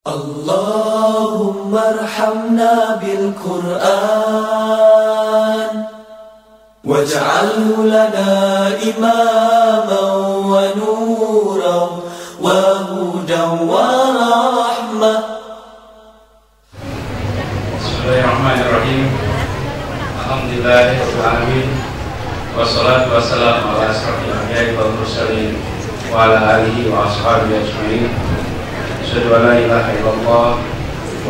اللهم ارحمنا بالقرآن واجعله لنا إماما ونورا وهدى ورحمة. Bismillahirrahmanirrahim. Alhamdulillahirrahmanirrahim. Wassalatu wassalamu ala asrafil anbiya'i wal mursalin wa ala alihi wa ashabihi ajma'in. Asyhadu an la ilaha illallah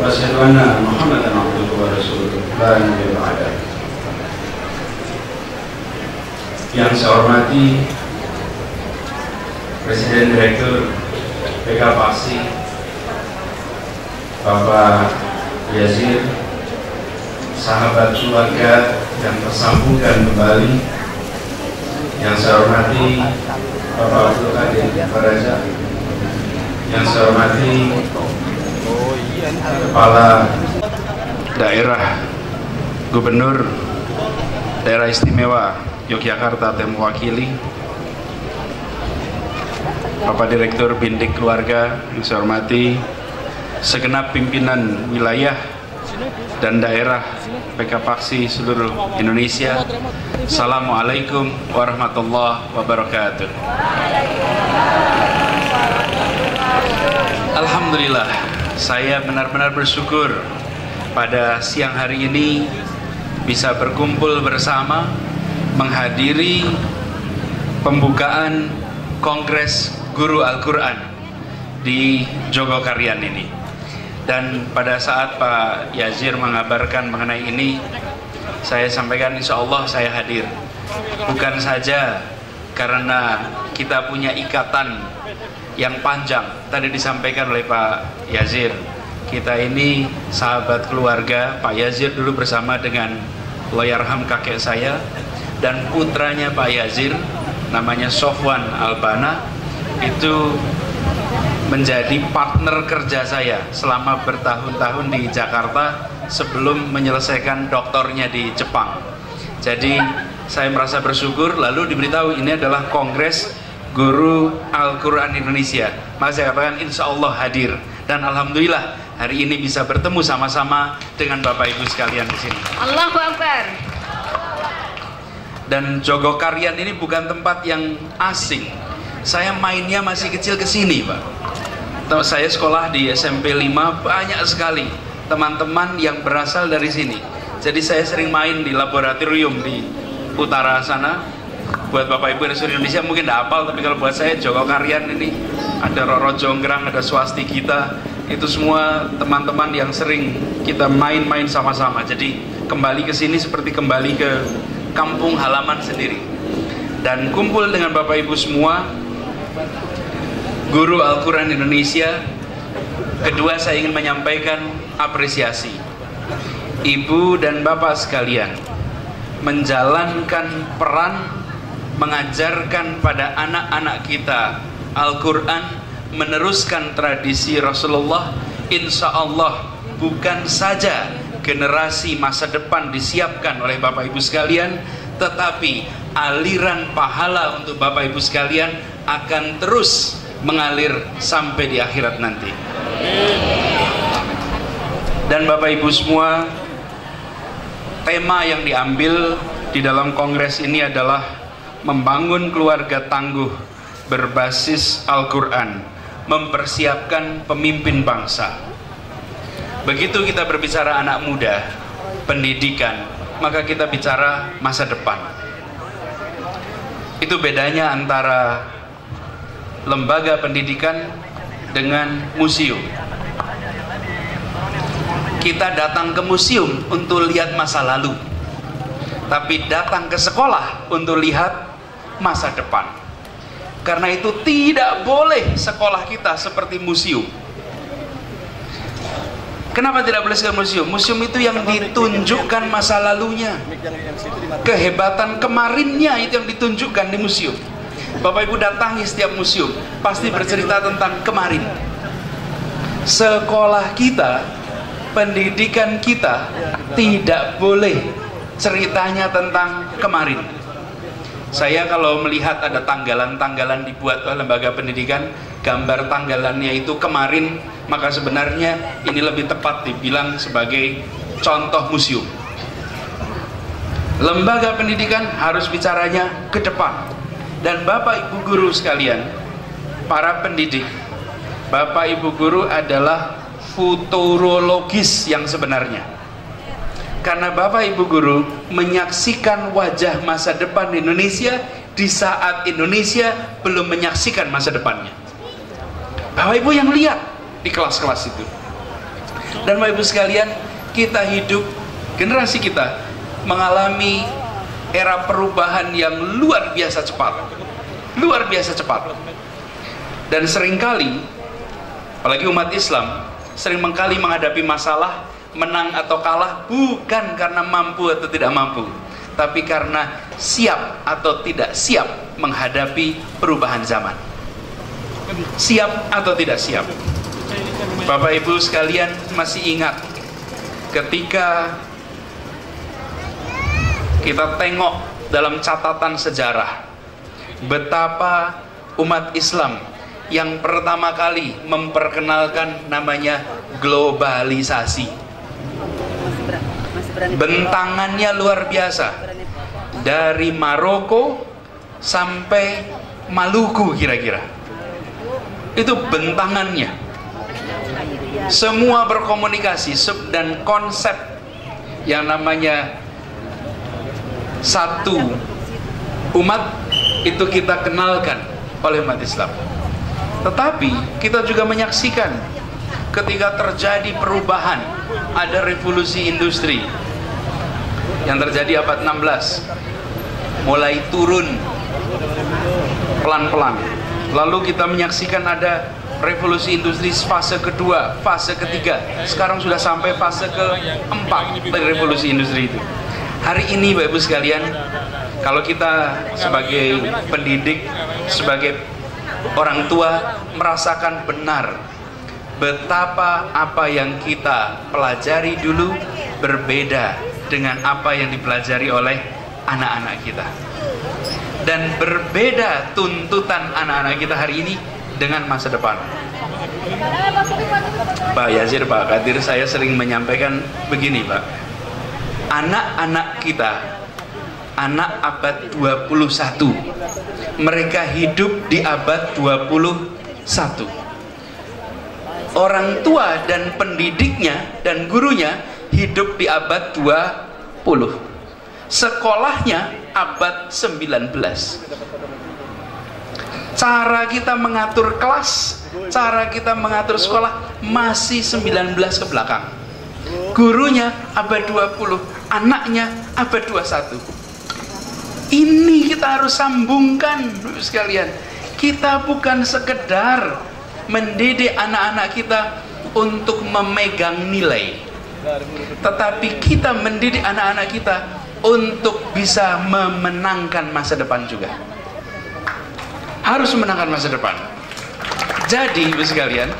wa asyhadu anna Muhammadan abduhu wa rasuluh. La nabiyya ba'da. Yang saya hormati Presiden Direktur PK Paksi Bapak Yazir, sahabat keluarga yang tersambungkan kembali, yang saya hormati Bapak Abdul Qadir Baraja, yang saya hormati Kepala Daerah Gubernur Daerah Istimewa Yogyakarta yang mewakili, Bapak Direktur Bindik Keluarga yang saya hormati, segenap pimpinan wilayah dan daerah PK Paksi seluruh Indonesia. Assalamualaikum warahmatullahi wabarakatuh. Alhamdulillah, saya benar-benar bersyukur pada siang hari ini bisa berkumpul bersama menghadiri pembukaan Kongres Guru Al-Quran di Jogokarian ini. Dan pada saat Pak Yazir mengabarkan mengenai ini, saya sampaikan insya Allah saya hadir. Bukan saja karena kita punya ikatan yang panjang, tadi disampaikan oleh Pak Yazir, kita ini sahabat keluarga. Pak Yazir dulu bersama dengan Allahyarham kakek saya dan putranya Pak Yazir, namanya Sofwan Albana, itu menjadi partner kerja saya selama bertahun-tahun di Jakarta sebelum menyelesaikan doktornya di Jepang. Jadi saya merasa bersyukur, lalu diberitahu ini adalah Kongres Guru Al-Quran Indonesia. Maka saya katakan insya Allah hadir, dan alhamdulillah hari ini bisa bertemu sama-sama dengan Bapak Ibu sekalian di sini. Allahu Akbar. Dan Jogokarian ini bukan tempat yang asing. Saya mainnya masih kecil ke sini, Pak. Saya sekolah di SMP 5, banyak sekali teman-teman yang berasal dari sini. Jadi saya sering main di laboratorium di utara sana. Buat Bapak Ibu dari seluruh Indonesia mungkin tidak hafal, tapi kalau buat saya Jogokarian ini ada Roro Jonggrang, ada Swasti kita, itu semua teman-teman yang sering kita main-main sama-sama. Jadi kembali ke sini seperti kembali ke kampung halaman sendiri. Dan kumpul dengan Bapak Ibu semua Guru Al-Quran Indonesia. Kedua, saya ingin menyampaikan apresiasi. Ibu dan Bapak sekalian menjalankan peran mengajarkan pada anak-anak kita Al-Quran, meneruskan tradisi Rasulullah. Insya Allah bukan saja generasi masa depan disiapkan oleh Bapak Ibu sekalian, tetapi aliran pahala untuk Bapak Ibu sekalian akan terus mengalir sampai di akhirat nanti. Dan Bapak Ibu semua, tema yang diambil di dalam kongres ini adalah membangun keluarga tangguh berbasis Al-Quran, mempersiapkan pemimpin bangsa. Begitu kita berbicara anak muda, pendidikan, maka kita bicara masa depan. Itu bedanya antara lembaga pendidikan dengan museum. Kita datang ke museum untuk lihat masa lalu, tapi datang ke sekolah untuk lihat masa depan. Karena itu tidak boleh sekolah kita seperti museum. Kenapa tidak boleh seperti museum? Museum itu yang ditunjukkan masa lalunya, kehebatan kemarinnya itu yang ditunjukkan di museum. Bapak Ibu datangi setiap museum, pasti bercerita tentang kemarin. Sekolah kita, pendidikan kita tidak boleh ceritanya tentang kemarin. Saya kalau melihat ada tanggalan-tanggalan dibuat oleh lembaga pendidikan, gambar tanggalannya itu kemarin maka sebenarnya ini lebih tepat dibilang sebagai contoh museum. Lembaga pendidikan harus bicaranya ke depan. Dan Bapak Ibu guru sekalian, para pendidik, Bapak Ibu guru adalah futurologis yang sebenarnya. Karena Bapak Ibu guru menyaksikan wajah masa depan Indonesia di saat Indonesia belum menyaksikan masa depannya. Bapak Ibu yang lihat di kelas-kelas itu. Dan Bapak Ibu sekalian, kita hidup, generasi kita mengalami era perubahan yang luar biasa cepat. Luar biasa cepat. Dan seringkali, apalagi umat Islam, sering kali menghadapi masalah, menang atau kalah bukan karena mampu atau tidak mampu, tapi karena siap atau tidak siap menghadapi perubahan zaman. Siap atau tidak siap. Bapak Ibu sekalian masih ingat ketika kita tengok dalam catatan sejarah betapa umat Islam yang pertama kali memperkenalkan namanya globalisasi. Bentangannya luar biasa, dari Maroko sampai Maluku kira-kira. Itu bentangannya. Semua berkomunikasi dan konsep yang namanya satu umat itu kita kenalkan oleh umat Islam. Tetapi kita juga menyaksikan ketika terjadi perubahan, ada revolusi industri yang terjadi abad 16, mulai turun pelan-pelan. Lalu kita menyaksikan ada revolusi industri fase kedua, fase ketiga, sekarang sudah sampai fase keempat dari revolusi industri itu. Hari ini Bapak Ibu sekalian, kalau kita sebagai pendidik, sebagai orang tua merasakan benar betapa apa yang kita pelajari dulu berbeda dengan apa yang dipelajari oleh anak-anak kita, dan berbeda tuntutan anak-anak kita hari ini dengan masa depan. Pak Yazir, Pak Kadir, saya sering menyampaikan begini Pak, anak-anak kita, anak abad 21, mereka hidup di abad 21. Orang tua dan pendidiknya dan gurunya hidup di abad 20. Sekolahnya abad 19. Cara kita mengatur kelas, cara kita mengatur sekolah masih 19 ke belakang. Gurunya abad 20, anaknya abad 21. Ini kita harus sambungkan sekalian. Kita bukan sekedar mendidik anak-anak kita untuk memegang nilai, tetapi kita mendidik anak-anak kita untuk bisa memenangkan masa depan juga. Harus memenangkan masa depan. Jadi Ibu sekalian,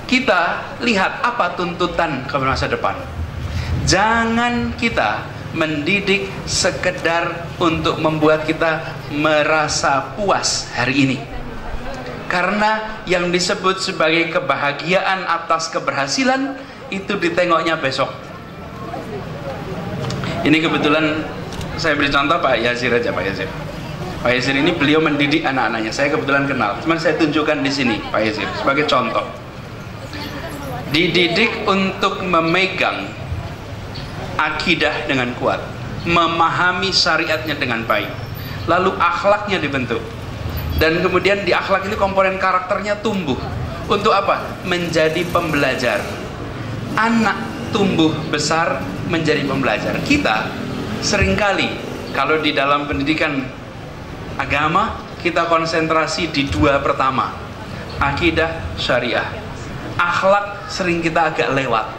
kita lihat apa tuntutan ke masa depan. Jangan kita mendidik sekedar untuk membuat kita merasa puas hari ini. Karena yang disebut sebagai kebahagiaan atas keberhasilan itu ditengoknya besok. Ini kebetulan saya beri contoh Pak Yazir aja, Pak Yazir. Pak Yazir ini beliau mendidik anak-anaknya. Saya kebetulan kenal, cuman saya tunjukkan di sini Pak Yazir sebagai contoh. Dididik untuk memegang akidah dengan kuat, memahami syariatnya dengan baik, lalu akhlaknya dibentuk, dan kemudian di akhlak ini komponen karakternya tumbuh. Untuk apa? Menjadi pembelajar. Anak tumbuh besar menjadi pembelajar. Kita seringkali kalau di dalam pendidikan agama kita konsentrasi di dua pertama, akidah, syariah. Akhlak sering kita agak lewat.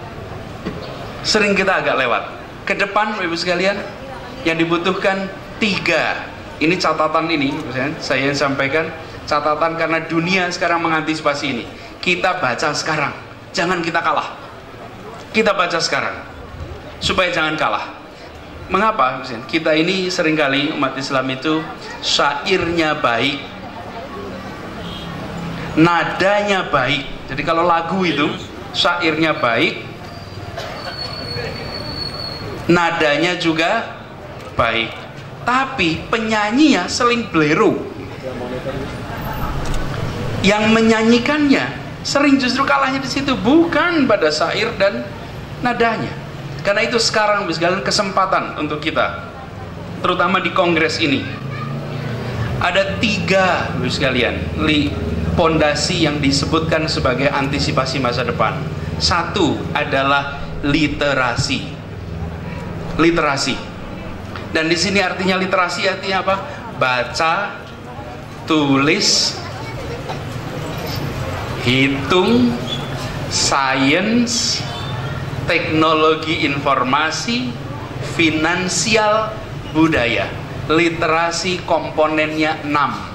Sering kita agak lewat. Ke depan Ibu sekalian, yang dibutuhkan 3. Ini catatan ini, saya sampaikan catatan karena dunia sekarang mengantisipasi ini. Kita baca sekarang, jangan kita kalah. Kita baca sekarang, supaya jangan kalah. Mengapa? Kita ini seringkali umat Islam itu syairnya baik, nadanya baik, Jadi kalau lagu itu syairnya baik, nadanya juga baik, tapi penyanyinya seling blero. Yang menyanyikannya sering justru kalahnya di situ, bukan pada syair dan nadanya. Karena itu sekarang sekalian kesempatan untuk kita, terutama di kongres ini, ada 3 sekalian pondasi yang disebutkan sebagai antisipasi masa depan. 1 adalah literasi. Literasi. Dan di sini artinya literasi artinya apa? Baca, tulis, hitung, sains, teknologi informasi, finansial, budaya. Literasi komponennya 6.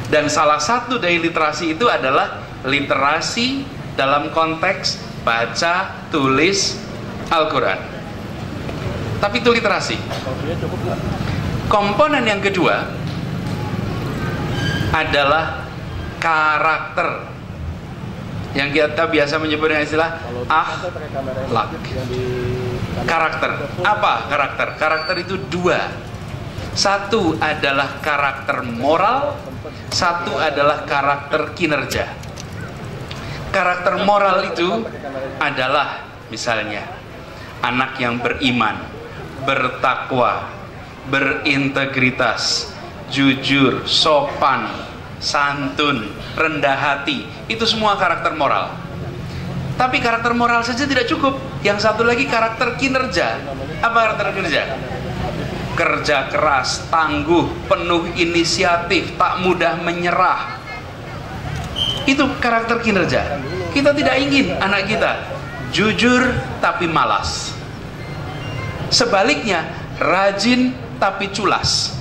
Dan salah satu dari literasi itu adalah literasi dalam konteks baca, tulis Al-Quran. Tapi itu literasi. Komponen yang kedua adalah karakter, yang kita biasa menyebut dengan istilah akhlak. Karakter. Apa karakter? Karakter itu 2. 1 adalah karakter moral, 1 adalah karakter kinerja. Karakter moral itu adalah misalnya anak yang beriman, bertakwa, berintegritas, jujur, sopan, santun, rendah hati. Itu semua karakter moral. Tapi karakter moral saja tidak cukup. Yang satu lagi karakter kinerja. Apa karakter kinerja? Kerja keras, tangguh, penuh inisiatif, tak mudah menyerah. Itu karakter kinerja. Kita tidak ingin anak kita jujur tapi malas. Sebaliknya, rajin tapi culas.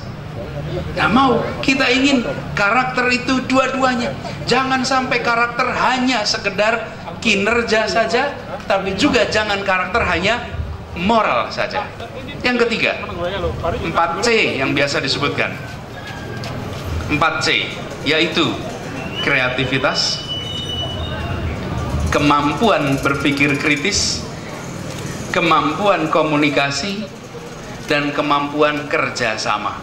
Nah, mau kita ingin karakter itu dua-duanya. Jangan sampai karakter hanya sekedar kinerja saja, tapi juga jangan karakter hanya moral saja. Yang ketiga, 4C yang biasa disebutkan. 4C yaitu kreativitas, kemampuan berpikir kritis, kemampuan komunikasi, dan kemampuan kerjasama.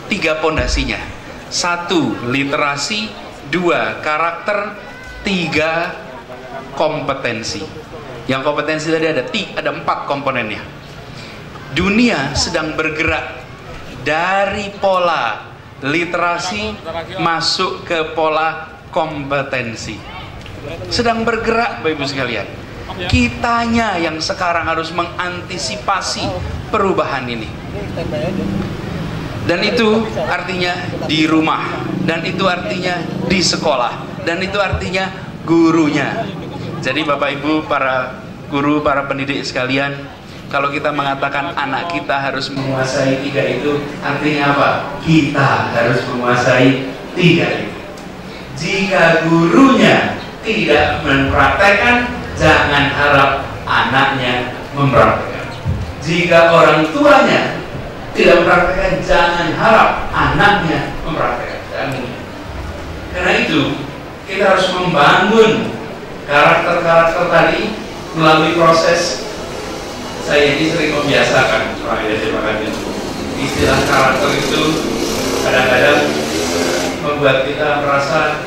3 pondasinya. 1 literasi, 2 karakter, 3 kompetensi. Yang kompetensi tadi ada 4 komponennya. Dunia sedang bergerak dari pola literasi masuk ke pola kompetensi. Sedang bergerak, Bapak Ibu sekalian. Kitanya yang sekarang harus mengantisipasi perubahan ini. Dan itu artinya di rumah, dan itu artinya di sekolah, dan itu artinya gurunya. Jadi Bapak Ibu, para guru, para pendidik sekalian, kalau kita mengatakan anak kita harus menguasai 3 itu, artinya apa? Kita harus menguasai 3 itu. Jika gurunya tidak mempraktekkan, jangan harap anaknya mempraktekkan. Jika orang tuanya tidak mempraktekkan, jangan harap anaknya mempraktekkan. Karena itu kita harus membangun karakter-karakter tadi melalui proses. Saya ini sering membiasakan, istilah karakter itu kadang-kadang membuat kita merasa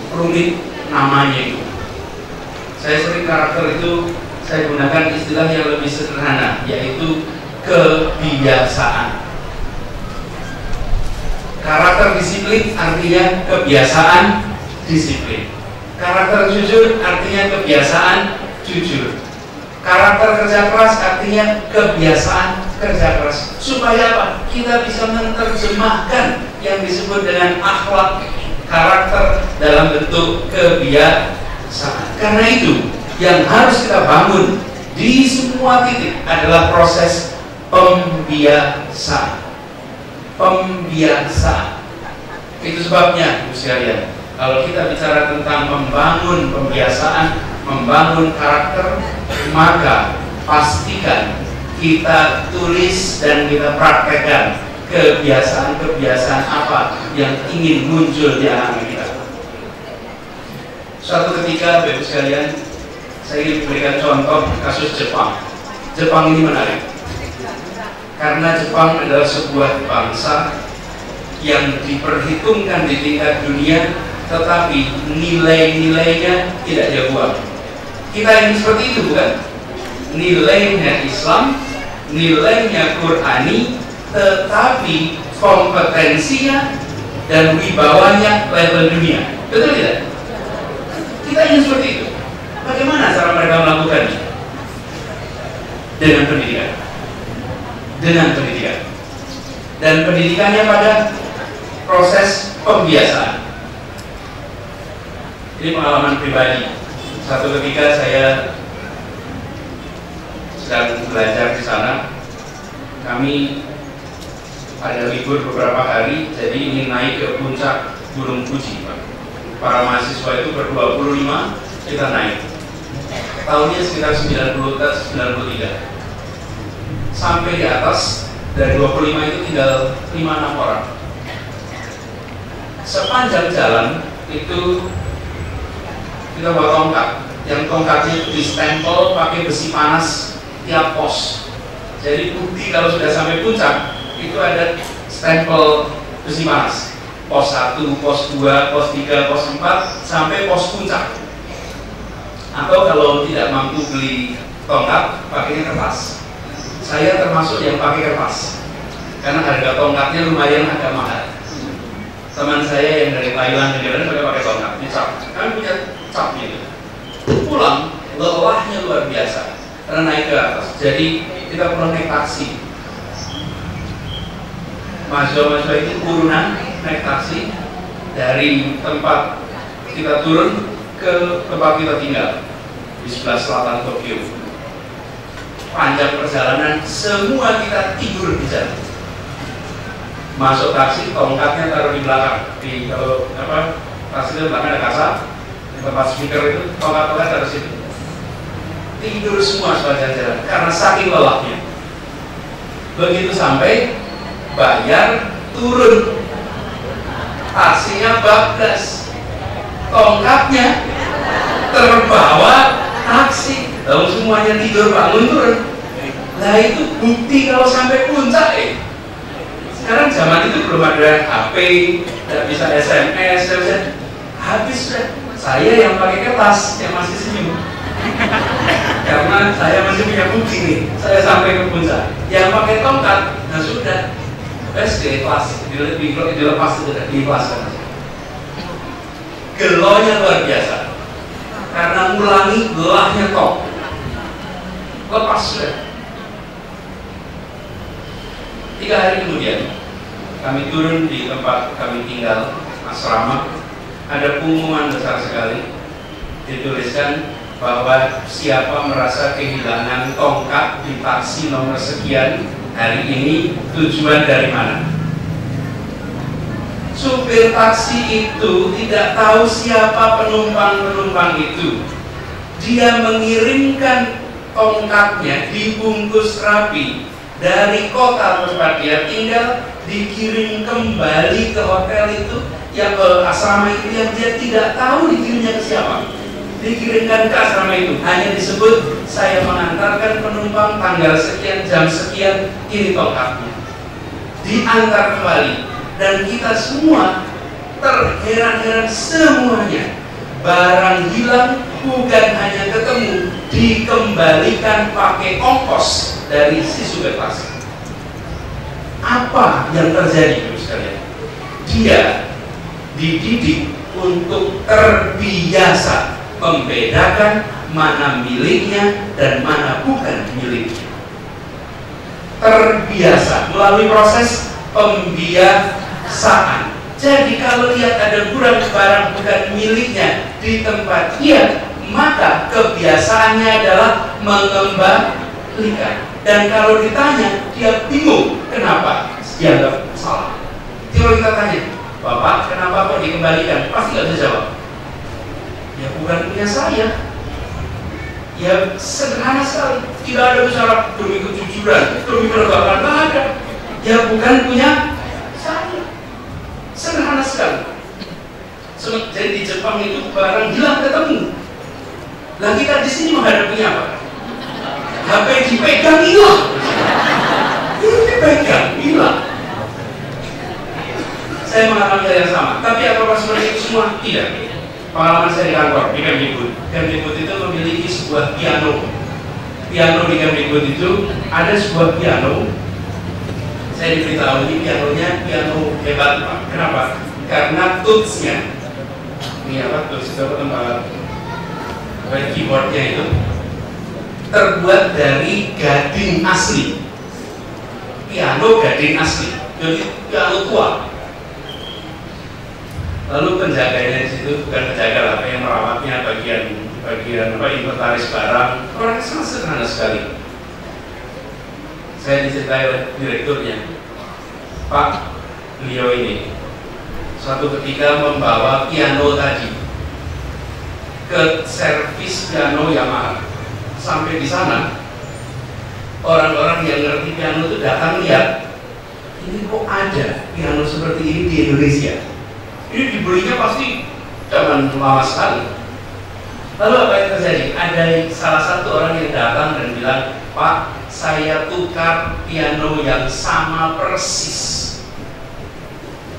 rumit namanya itu. Saya sering karakter itu saya gunakan istilah yang lebih sederhana, yaitu kebiasaan. Karakter disiplin artinya kebiasaan disiplin. Karakter jujur artinya kebiasaan jujur. Karakter kerja keras artinya kebiasaan kerja keras. Supaya apa? Kita bisa menerjemahkan yang disebut dengan akhlak karakter dalam bentuk kebiasaan. Karena itu yang harus kita bangun di semua titik adalah proses pembiasaan. Pembiasaan. Itu sebabnya, Ibu sekalian, kalau kita bicara tentang membangun pembiasaan, membangun karakter, maka pastikan kita tulis dan kita praktekkan kebiasaan-kebiasaan apa yang ingin muncul di anak kita. Suatu ketika, Bapak Ibu sekalian, saya ingin memberikan contoh kasus Jepang. Jepang ini menarik karena Jepang adalah sebuah bangsa yang diperhitungkan di tingkat dunia, tetapi nilai-nilainya tidak dia buang. Kita ingin seperti itu, bukan? Nilainya Islam, nilainya Qurani, tetapi kompetensinya dan wibawanya level dunia. Betul tidak? Kita ingin seperti itu. Bagaimana cara mereka melakukannya? Dengan pendidikan. Dengan pendidikan. Dan pendidikannya pada proses pembiasaan. Ini pengalaman pribadi. Satu ketika saya sedang belajar di sana, kami ada libur beberapa hari, jadi ingin naik ke puncak Gunung Fuji, Pak. Para mahasiswa itu ber-25, kita naik. Tahunnya sekitar 93. Sampai di atas, dari 25 itu tinggal 5-6 orang. Sepanjang jalan itu kita bawa tongkat, yang tongkatnya itu distempel pakai besi panas tiap pos. Jadi bukti kalau sudah sampai puncak itu ada stempel besi panas. Pos 1, pos 2, pos 3, pos 4 sampai pos puncak. Atau kalau tidak mampu beli tongkat, pakainya kertas. Saya termasuk yang pakai kertas karena harga tongkatnya lumayan agak mahal. Teman saya yang dari Thailand juga pakai tongkat, dicap. Kami punya cap gitu. Pulang, lelahnya luar biasa karena naik ke atas. Jadi kita pulang naik taksi. Mahasiswa-mahasiswa itu turunan naik taksi dari tempat kita turun ke tempat kita tinggal di sebelah selatan Tokyo. Panjang perjalanan, semua kita tidur di jalan. Masuk taksi, tongkatnya taruh di belakang. Kalau taksi itu belakang ada kasar, di tempat speaker itu tongkat-tongkat taruh situ. Tidur semua sepanjang jalan karena saking lelahnya. Begitu sampai bayar, turun, taksinya bablas, tongkatnya terbawa taksi, lalu semuanya tidur bangun turun. Nah itu bukti kalau sampai puncak. Sekarang zaman itu belum ada HP, tidak bisa SMS, habis sudah. Saya yang pakai kertas yang masih senyum karena saya masih punya bukti nih, saya sampai ke puncak. Yang pakai tongkat, nah sudah, dilepas, dilepas itu sudah dilepaskan. Gelonya luar biasa karena ngulangi gelahnya top, lepas sudah. 3 hari kemudian kami turun di tempat kami tinggal, asrama. Ada pengumuman besar sekali, dituliskan bahwa siapa merasa kehilangan tongkat di taksi nomor sekian hari ini, tujuan dari mana. Supir taksi itu tidak tahu siapa penumpang-penumpang itu. Dia mengirimkan tongkatnya dibungkus rapi dari kota tempat dia tinggal, dikirim kembali ke hotel itu, yang ke asrama itu, yang dia tidak tahu dikirimnya ke siapa. Dikirimkan ke asrama itu, hanya disebut saya mengantarkan penumpang tanggal sekian, jam sekian, ini tongkatnya. Diantar kembali, dan kita semua terheran-heran semuanya. Barang hilang bukan hanya ketemu, dikembalikan pakai ongkos dari si supir taksi. Apa yang terjadi, Ibu sekalian? Dia dididik untuk terbiasa membedakan mana miliknya dan mana bukan miliknya. Terbiasa melalui proses pembiasaan. Jadi kalau lihat ada barang bukan miliknya di tempat dia, maka kebiasaannya adalah mengembalikan. Dan kalau ditanya, dia bingung kenapa dianggap salah. Kalau kita tanya, Bapak kenapa kok dikembalikan? Pasti nggak bisa jawab. Ya bukan punya saya. Ya sederhana sekali. Tidak ada bicara demi kejujuran, demi penegakan, nggak ada. Ya bukan punya saya. Sederhana sekali. Jadi di Jepang itu barang hilang ketemu. Nah kita di sini menghadapinya apa? HP dipegang hilang. Dipegang hilang. Saya mengalami hal yang sama. Tapi apakah seperti itu semua? Tidak. Pengalaman saya di kantor di Kemdikbud. Kemdikbud itu memiliki sebuah piano. Piano di Kemdikbud itu ada sebuah piano. Saya diberitahu ini pianonya piano hebat, Pak. Kenapa? Karena tutsnya, ini apa tuts itu tempat keyboardnya itu terbuat dari gading asli. Piano gading asli, jadi piano tua. Lalu penjaganya di situ bukan penjaga lah, yang merawatnya bagian apa inventaris barang. Orangnya sangat sederhana sekali. Saya diceritai oleh direkturnya, Pak, beliau ini suatu ketika membawa piano tadi ke servis piano Yamaha. Sampai di sana, orang-orang yang ngerti piano itu datang lihat, ini kok ada piano seperti ini di Indonesia. Ini dibelinya pasti zaman lama sekali. Lalu apa yang terjadi? Ada salah satu orang yang datang dan bilang, Pak, saya tukar piano yang sama persis.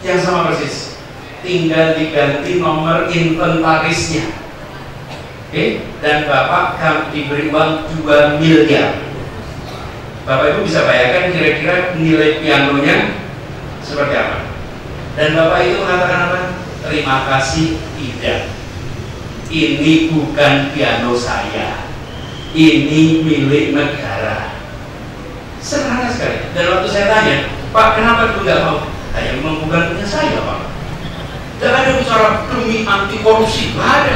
Yang sama persis. Tinggal diganti nomor inventarisnya. Oke? Dan Bapak akan diberi uang 2 miliar. Bapak Ibu bisa bayangkan kira-kira nilai pianonya seperti apa? Dan Bapak itu mengatakan apa? Terima kasih, tidak. Ini bukan piano saya. Ini milik negara. Sederhana sekali. Dan waktu saya tanya, Pak, kenapa itu nggak mau? Hanya memang bukan punya saya, Pak. Tidak ada bicara demi anti korupsi. Tidak ada.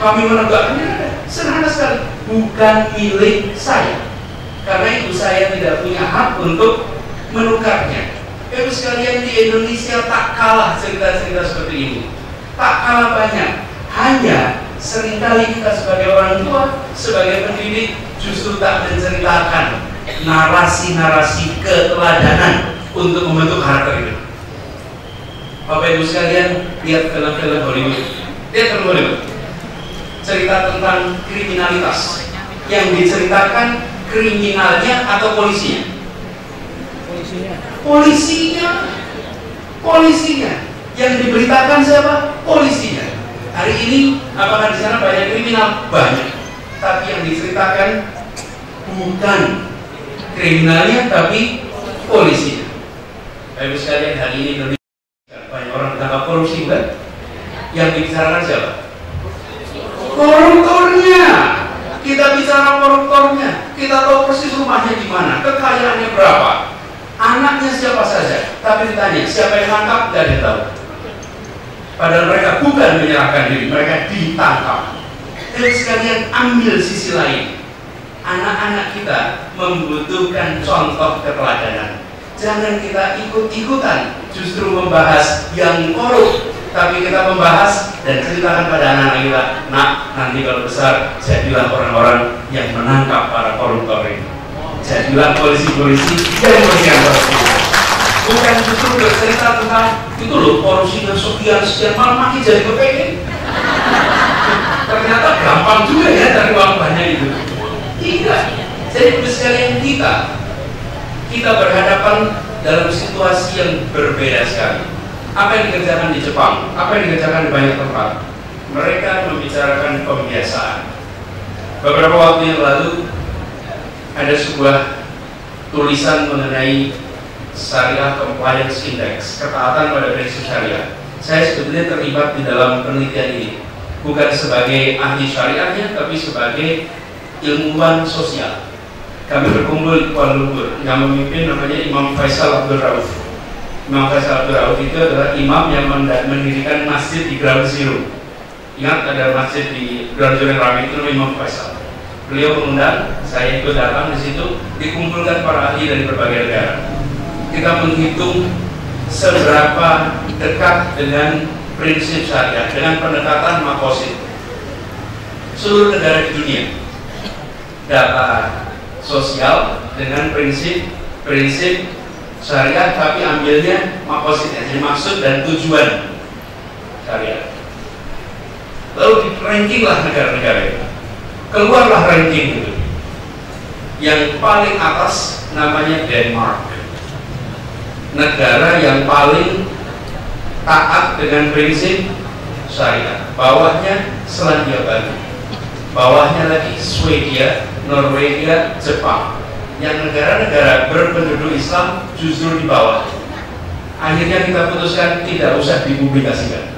Kami menegakkannya ada. Sederhana sekali. Bukan milik saya. Karena itu saya tidak punya hak untuk menukarnya. Ibu sekalian, di Indonesia tak kalah cerita-cerita seperti ini. Tak kalah banyak. Hanya seringkali kita sebagai orang tua, sebagai pendidik, justru tak menceritakan narasi-narasi keteladanan untuk membentuk karakter itu. Bapak Ibu sekalian, lihat film-film Hollywood. Lihat film Hollywood. Cerita tentang kriminalitas. Yang diceritakan kriminalnya atau polisinya? Polisinya. Yang diberitakan siapa? Polisinya. Hari ini apakah di sana banyak kriminal? Banyak. Tapi yang diceritakan bukan kriminalnya, tapi polisinya. Bapak sekalian, hari ini Indonesia banyak orang ditangkap korupsi, kan? Yang dibicarakan siapa? Koruptornya. Kita bicara koruptornya. Kita tahu persis rumahnya di mana, kekayaannya berapa, anaknya siapa saja. Tapi ditanya siapa yang tangkap, tidak ada yang tahu. Padahal mereka bukan menyerahkan diri, mereka ditangkap. Dan sekalian ambil sisi lain. Anak-anak kita membutuhkan contoh keteladanan. Jangan kita ikut-ikutan justru membahas yang korup, tapi kita membahas dan ceritakan pada anak-anak kita, nak, nanti kalau besar jadilah orang-orang yang menangkap para koruptor ini. Jadilah polisi-polisi yang membersihkan korupsi. Bukan justru bercerita tentang itu loh korupsinya sekian malah makin jadi kepengen. Ternyata gampang juga ya cari uang banyak itu. Tidak. Jadi sekalian kita berhadapan dalam situasi yang berbeda sekali. Apa yang dikerjakan di Jepang, apa yang dikerjakan di banyak tempat, mereka membicarakan pembiasaan. Beberapa waktu yang lalu ada sebuah tulisan mengenai Syariah Compliance Index, ketaatan pada prinsip syariah. Saya sebetulnya terlibat di dalam penelitian ini, bukan sebagai ahli syariahnya, tapi sebagai ilmuwan sosial. Kami berkumpul di Kuala Lumpur, yang memimpin namanya Imam Faisal Abdul Rauf. Imam Faisal Abdul Rauf itu adalah imam yang mendirikan masjid di Ground Zero. Ingat ada masjid di Ground Zero yang ramai itu namanya Imam Faisal. Beliau mengundang, saya ikut datang di situ, dikumpulkan para ahli dari berbagai negara. Kita menghitung seberapa dekat dengan prinsip syariah, dengan pendekatan makosid. Seluruh negara di dunia, data sosial dengan prinsip syariah, tapi ambilnya makosidnya, jadi maksud dan tujuan syariah. Lalu di ranking lah negara-negara itu. Keluarlah ranking itu. Yang paling atas namanya Denmark, negara yang paling taat dengan prinsip syariah. Bawahnya Selandia Baru, bawahnya lagi Swedia, Norwegia, Jepang. Yang negara-negara berpenduduk Islam justru di bawah. Akhirnya kita putuskan tidak usah dipublikasikan.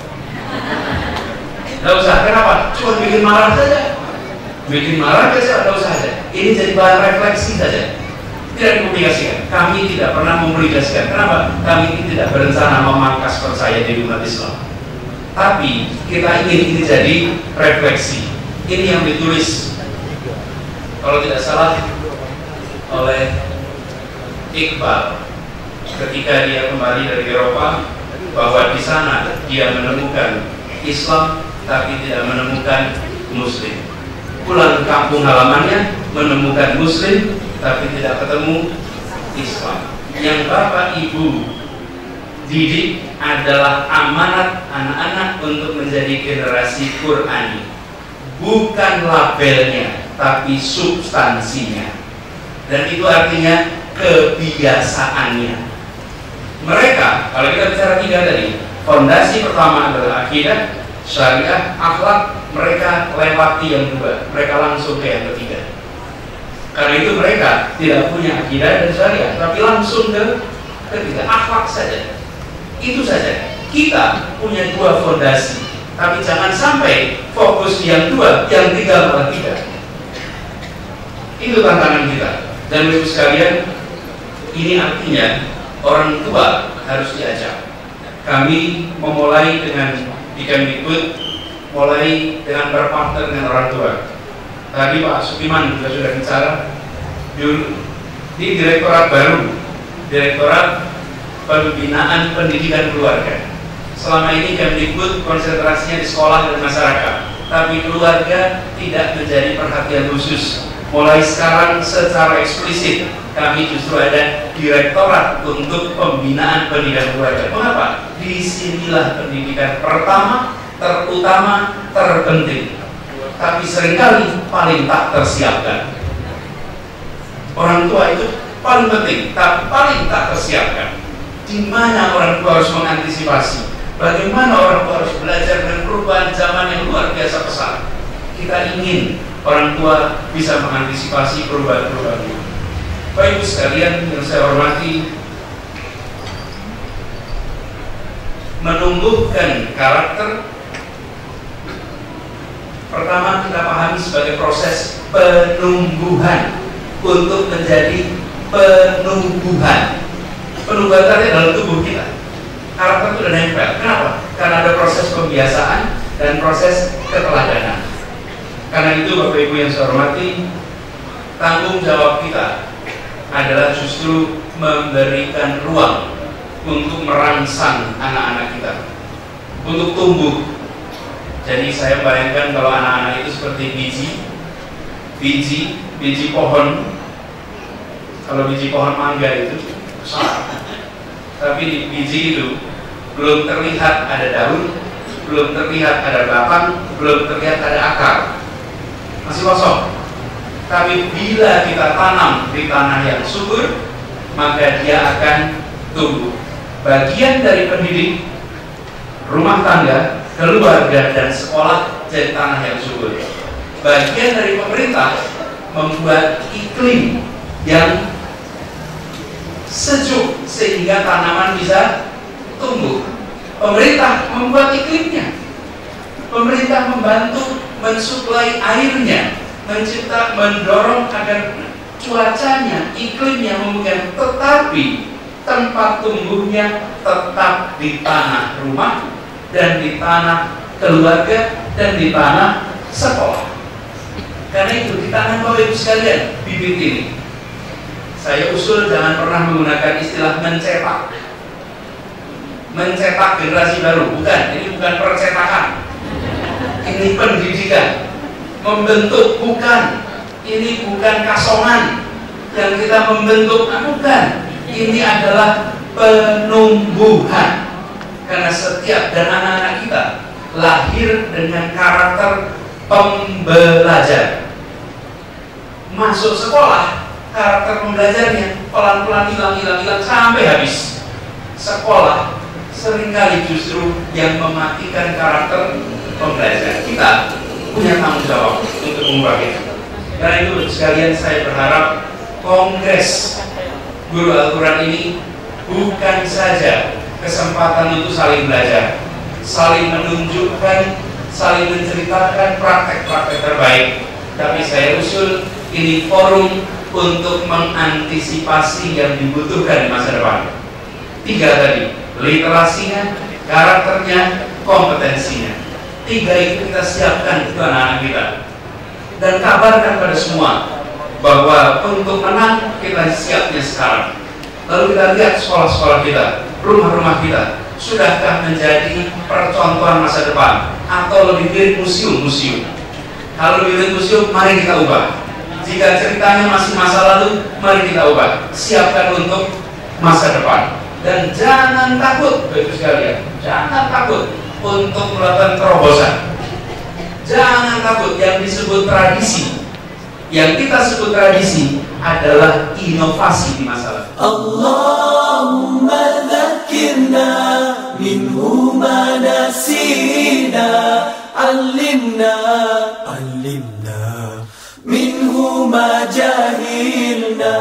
Tidak usah, kenapa? Cuma bikin marah saja. Bikin marah saja, tidak usah saja. Ini jadi bahan refleksi saja. Tidak dipublikasikan. Kami tidak pernah mempublikasikan. Kenapa? Kami tidak berencana memangkas percaya di umat Islam. Tapi kita ingin ini jadi refleksi. Ini yang ditulis, kalau tidak salah, oleh Iqbal ketika dia kembali dari Eropa, bahwa di sana dia menemukan Islam tapi tidak menemukan Muslim. Pulang ke kampung halamannya menemukan Muslim tapi tidak ketemu Islam. Yang Bapak Ibu didik adalah amanat anak-anak untuk menjadi generasi Qur'ani, bukan labelnya tapi substansinya. Dan itu artinya kebiasaannya. Mereka, kalau kita bicara tiga tadi, fondasi pertama adalah akidah, syariah, akhlak. Mereka lewati yang dua, mereka langsung ke yang ketiga. Karena itu mereka tidak punya akidah dan syariah, tapi langsung ke ketiga, akhlak saja. Itu saja. Kita punya dua fondasi, tapi jangan sampai fokus yang dua, yang tiga malah tidak. Itu tantangan kita. Dan ibu sekalian, ini artinya orang tua harus diajak. Kami memulai dengan di Kemdikbud, mulai dengan berpartner dengan orang tua. Tadi Pak Sukiman juga sudah bicara di direktorat baru, Direktorat Pembinaan Pendidikan Keluarga. Selama ini Kemdikbud konsentrasinya di sekolah dan masyarakat, tapi keluarga tidak menjadi perhatian khusus. Mulai sekarang secara eksplisit kami justru ada Direktorat untuk Pembinaan Pendidikan Keluarga. Mengapa? Disinilah pendidikan pertama, terutama, terpenting, tapi seringkali paling tak tersiapkan. Orang tua itu paling penting, tapi paling tak tersiapkan. Di mana orang tua harus mengantisipasi? Bagaimana orang tua harus belajar dengan perubahan zaman yang luar biasa pesat? Kita ingin orang tua bisa mengantisipasi perubahan-perubahan itu. Bapak Ibu sekalian yang saya hormati, menumbuhkan karakter pertama kita pahami sebagai proses penumbuhan untuk menjadi penumbuhan. Penumbuhan tadi dalam tubuh kita. Karakter itu udah nempel. Kenapa? Karena ada proses pembiasaan dan proses keteladanan. Karena itu Bapak Ibu yang saya hormati, tanggung jawab kita adalah justru memberikan ruang untuk merangsang anak-anak kita untuk tumbuh. Jadi saya bayangkan kalau anak-anak itu seperti biji pohon. Kalau biji pohon mangga itu besar, tapi di biji itu belum terlihat ada daun, belum terlihat ada batang, belum terlihat ada akar, masih kosong. Tapi bila kita tanam di tanah yang subur, maka dia akan tumbuh. Bagian dari pendidik, rumah tangga, keluarga, dan sekolah jadi tanah yang subur. Bagian dari pemerintah membuat iklim yang sejuk sehingga tanaman bisa tumbuh. Pemerintah membuat iklimnya. Pemerintah membantu mensuplai airnya, mendorong agar cuacanya, iklimnya memungkinkan, tetapi tempat tumbuhnya tetap di tanah rumah dan di tanah keluarga dan di tanah sekolah. Karena itu di tangan Bapak Ibu sekalian bibit ini. Saya usul jangan pernah menggunakan istilah mencetak generasi baru. Bukan, ini bukan percetakan. Ini pendidikan. Membentuk bukan. Ini bukan kasongan yang kita membentuk, bukan. Ini adalah penumbuhan. Karena setiap dan anak-anak kita lahir dengan karakter pembelajar. Masuk sekolah, karakter pembelajarnya pelan-pelan hilang sampai habis. Sekolah seringkali justru yang mematikan karakter pembelajar. Kita punya tanggung jawab untuk mengubah itu. Karena itu sekalian saya berharap Kongres Guru Al-Quran ini bukan saja kesempatan untuk saling belajar, saling menunjukkan, saling menceritakan praktek-praktek terbaik, tapi saya usul ini forum untuk mengantisipasi yang dibutuhkan di masa depan. 3 tadi, literasinya, karakternya, kompetensinya. 3 itu kita siapkan untuk anak-anak kita. Dan kabarkan pada semua bahwa untuk menang kita siapnya sekarang. Lalu kita lihat sekolah-sekolah kita, rumah-rumah kita, sudahkah menjadi percontohan masa depan atau lebih mirip museum-museum? Kalau lebih mirip museum, mari kita ubah. Jika ceritanya masih masa lalu, mari kita ubah. Siapkan untuk masa depan. Dan jangan takut, Bapak sekalian, jangan takut untuk melakukan terobosan. Jangan takut yang disebut tradisi. Yang kita sebut tradisi adalah inovasi di masa lalu. Allahumma dzakirna minhu ma nasina, allimna minhu ma jahilna.